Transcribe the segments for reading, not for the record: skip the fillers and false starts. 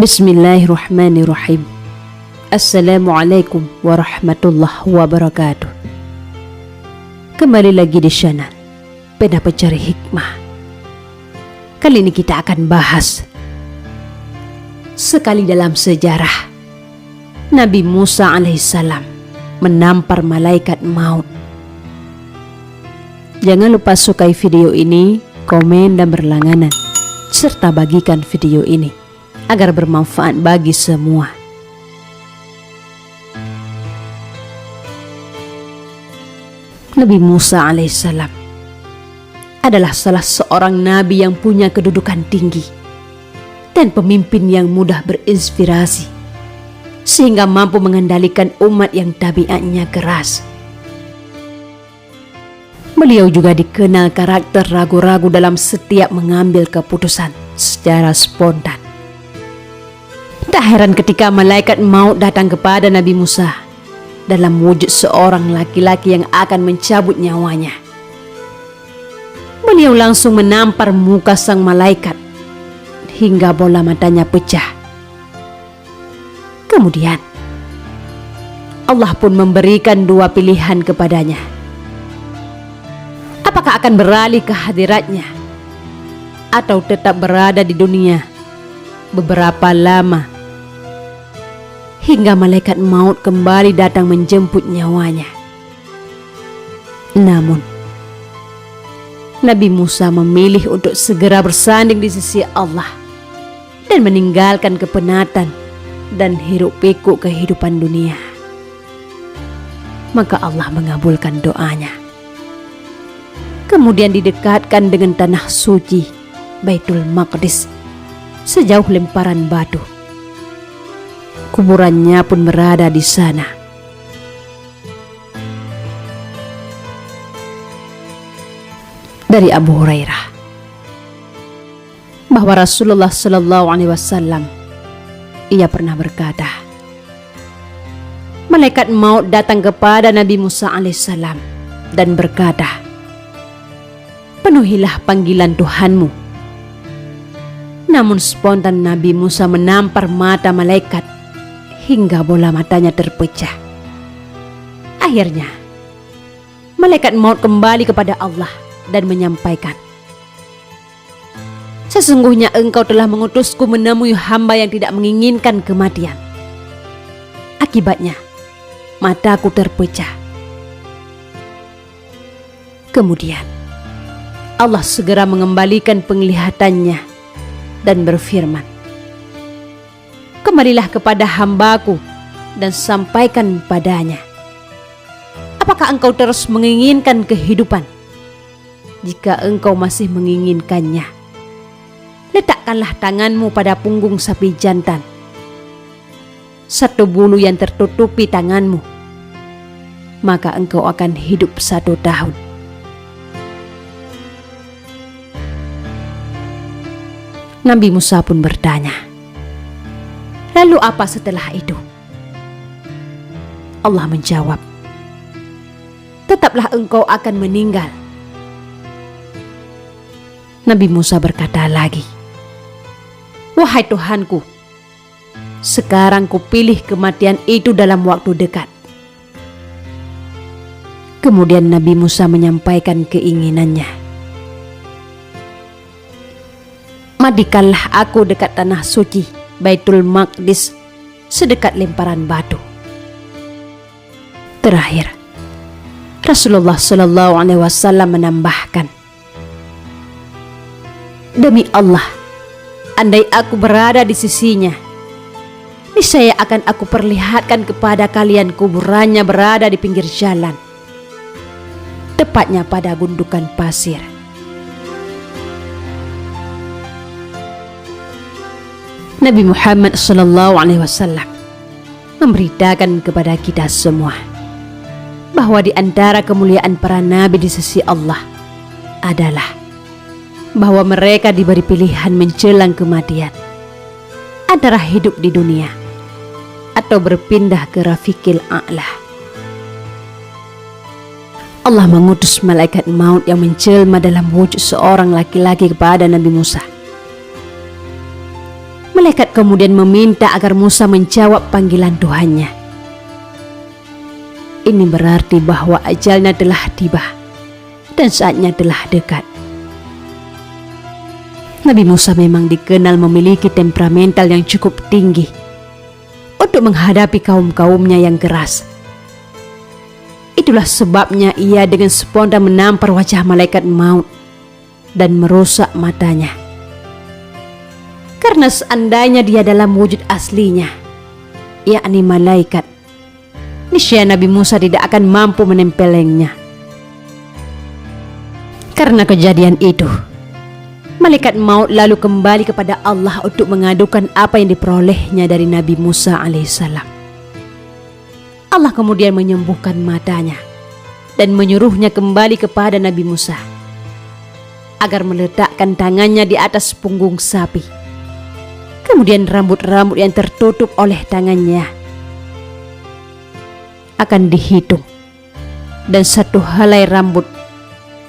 Bismillahirrahmanirrahim. Assalamualaikum warahmatullahi wabarakatuh. Kembali lagi di channel Pena Pencari Hikmah. Kali ini kita akan bahas sekali dalam sejarah Nabi Musa alaihissalam menampar malaikat maut. Jangan lupa sukai video ini, komen dan berlangganan, serta bagikan video ini agar bermanfaat bagi semua. Nabi Musa alaihissalam adalah salah seorang nabi yang punya kedudukan tinggi dan pemimpin yang mudah berinspirasi, sehingga mampu mengendalikan umat yang tabiatnya keras. Beliau juga dikenal karakter ragu-ragu dalam setiap mengambil keputusan secara spontan. Tak heran ketika malaikat maut datang kepada Nabi Musa dalam wujud seorang laki-laki yang akan mencabut nyawanya. Beliau langsung menampar muka sang malaikat hingga bola matanya pecah. Kemudian Allah pun memberikan dua pilihan kepadanya. Apakah akan beralih ke hadiratnya atau tetap berada di dunia beberapa lama hingga malaikat maut kembali datang menjemput nyawanya. Namun Nabi Musa memilih untuk segera bersanding di sisi Allah dan meninggalkan kepenatan dan hiruk pikuk kehidupan dunia. Maka Allah mengabulkan doanya. Kemudian didekatkan dengan tanah suci Baitul Maqdis sejauh lemparan batu. Kuburannya pun berada di sana. Dari Abu Hurairah bahwa Rasulullah Shallallahu Alaihi Wasallam ia pernah berkata, malaikat maut datang kepada Nabi Musa alaihissalam dan berkata, penuhilah panggilan Tuhanmu. Namun spontan Nabi Musa menampar mata malaikat hingga bola matanya terpecah. Akhirnya malaikat maut kembali kepada Allah dan menyampaikan, sesungguhnya engkau telah mengutusku menemui hamba yang tidak menginginkan kematian. Akibatnya mataku terpecah. Kemudian Allah segera mengembalikan penglihatannya dan berfirman, kembalilah kepada hambaku dan sampaikan padanya, apakah engkau terus menginginkan kehidupan? Jika engkau masih menginginkannya, letakkanlah tanganmu pada punggung sapi jantan, satu bulu yang tertutupi tanganmu, maka engkau akan hidup 1 tahun. Nabi Musa pun bertanya, lalu apa setelah itu? Allah menjawab, tetaplah engkau akan meninggal. Nabi Musa berkata lagi, wahai Tuhanku, sekarang kupilih kematian itu dalam waktu dekat. Kemudian Nabi Musa menyampaikan keinginannya, matikanlah aku dekat tanah suci Baitul Maqdis sedekat lemparan batu. Terakhir, Rasulullah Shallallahu Alaihi Wasallam menambahkan, demi Allah, andai aku berada di sisinya, niscaya akan aku perlihatkan kepada kalian kuburannya berada di pinggir jalan, tepatnya pada gundukan pasir. Nabi Muhammad Sallallahu Alaihi Wasallam memberitakan kepada kita semua bahwa di antara kemuliaan para nabi di sisi Allah adalah bahwa mereka diberi pilihan menjelang kematian antara hidup di dunia atau berpindah ke Rafiqil A'la. Allah mengutus malaikat maut yang menjelma dalam wujud seorang laki-laki kepada Nabi Musa, Malaikat kemudian meminta agar Musa menjawab panggilan Tuhannya. Ini berarti bahwa ajalnya telah tiba dan saatnya telah dekat. Nabi Musa memang dikenal memiliki temperamental yang cukup tinggi untuk menghadapi kaum-kaumnya yang keras. Itulah sebabnya ia dengan spontan menampar wajah malaikat maut dan merusak matanya. Karena seandainya dia dalam wujud aslinya, yakni malaikat, niscaya Nabi Musa tidak akan mampu menempelengnya. Karena kejadian itu, malaikat maut lalu kembali kepada Allah untuk mengadukan apa yang diperolehnya dari Nabi Musa alaihissalam. Allah kemudian menyembuhkan matanya dan menyuruhnya kembali kepada Nabi Musa agar meletakkan tangannya di atas punggung sapi. Kemudian rambut-rambut yang tertutup oleh tangannya akan dihitung, dan satu helai rambut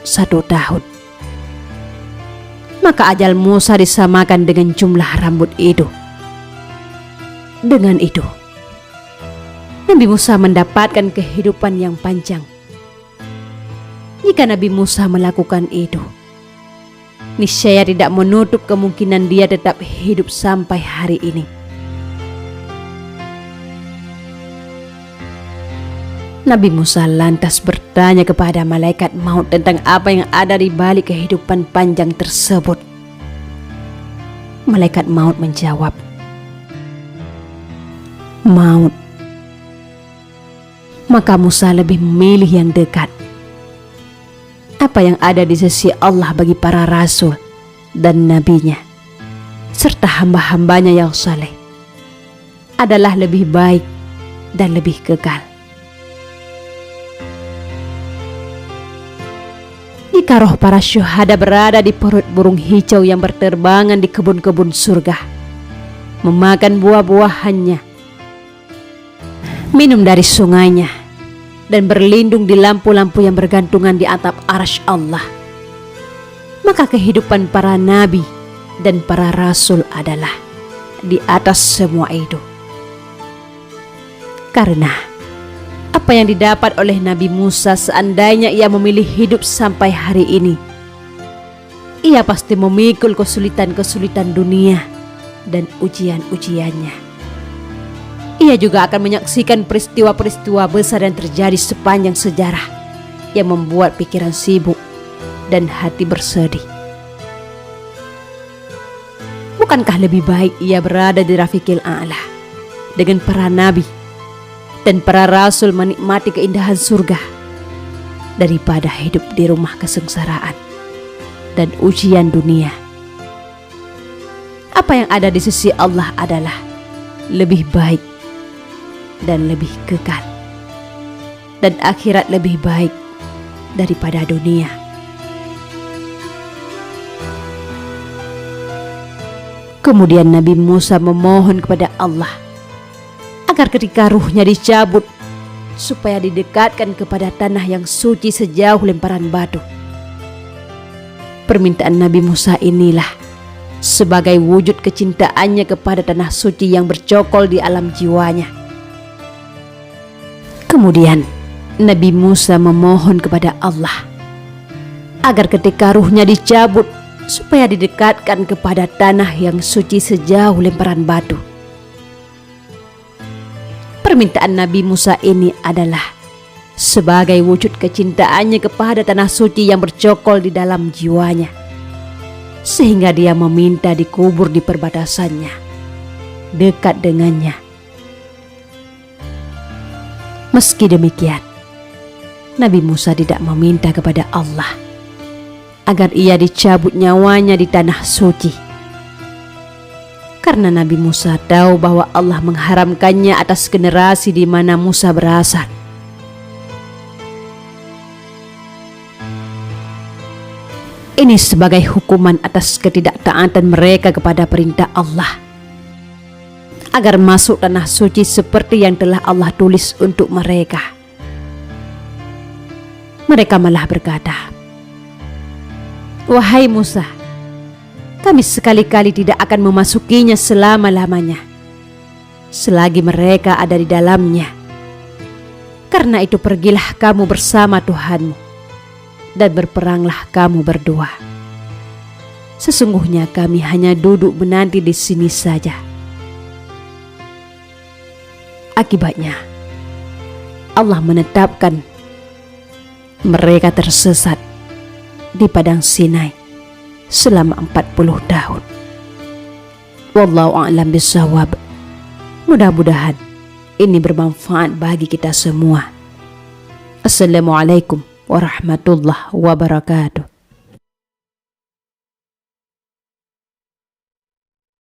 1 tahun. Maka ajal Musa disamakan dengan jumlah rambut itu. Dengan itu, Nabi Musa mendapatkan kehidupan yang panjang. Jika Nabi Musa melakukan itu, niscaya tidak menutup kemungkinan dia tetap hidup sampai hari ini. Nabi Musa lantas bertanya kepada malaikat maut tentang apa yang ada di balik kehidupan panjang tersebut. Malaikat maut menjawab, "Maut." Maka Musa lebih memilih yang dekat. Apa yang ada di sisi Allah bagi para rasul dan nabinya serta hamba-hambanya yang saleh adalah lebih baik dan lebih kekal. Jika roh para syuhada berada di perut burung hijau yang berterbangan di kebun-kebun surga, memakan buah-buahannya, minum dari sungainya, dan berlindung di lampu-lampu yang bergantungan di atap arsy Allah, maka kehidupan para nabi dan para rasul adalah di atas semua itu. Karena apa yang didapat oleh Nabi Musa seandainya ia memilih hidup sampai hari ini, ia pasti memikul kesulitan-kesulitan dunia dan ujian-ujiannya. Ia juga akan menyaksikan peristiwa-peristiwa besar yang terjadi sepanjang sejarah yang membuat pikiran sibuk dan hati bersedih. Bukankah lebih baik ia berada di Rafiqil A'la dengan para nabi dan para rasul menikmati keindahan surga daripada hidup di rumah kesengsaraan dan ujian dunia? Apa yang ada di sisi Allah adalah lebih baik dan lebih kekal, dan akhirat lebih baik daripada dunia. Kemudian Nabi Musa memohon kepada Allah agar ketika ruhnya dicabut, supaya didekatkan kepada tanah yang suci sejauh lemparan batu. Permintaan Nabi Musa inilah sebagai wujud kecintaannya kepada tanah suci yang bercokol di alam jiwanya. Kemudian Nabi Musa memohon kepada Allah agar ketika ruhnya dicabut, supaya didekatkan kepada tanah yang suci sejauh lemparan batu. Permintaan Nabi Musa ini adalah sebagai wujud kecintaannya kepada tanah suci yang bercokol di dalam jiwanya, sehingga dia meminta dikubur di perbatasannya, dekat dengannya. Meski demikian, Nabi Musa tidak meminta kepada Allah agar ia dicabut nyawanya di tanah suci, karena Nabi Musa tahu bahwa Allah mengharamkannya atas generasi di mana Musa berasal. Ini sebagai hukuman atas ketidaktaatan mereka kepada perintah Allah, agar masuk tanah suci seperti yang telah Allah tulis untuk mereka. Mereka malah berkata, "Wahai Musa, kami sekali-kali tidak akan memasukinya selama-lamanya, selagi mereka ada di dalamnya. Karena itu pergilah kamu bersama Tuhanmu, dan berperanglah kamu berdua. Sesungguhnya kami hanya duduk menanti di sini saja. Akibatnya, Allah menetapkan mereka tersesat di padang Sinai selama 40 tahun. Wallahu a'lam bishawab. Mudah-mudahan ini bermanfaat bagi kita semua. Assalamualaikum warahmatullahi wabarakatuh.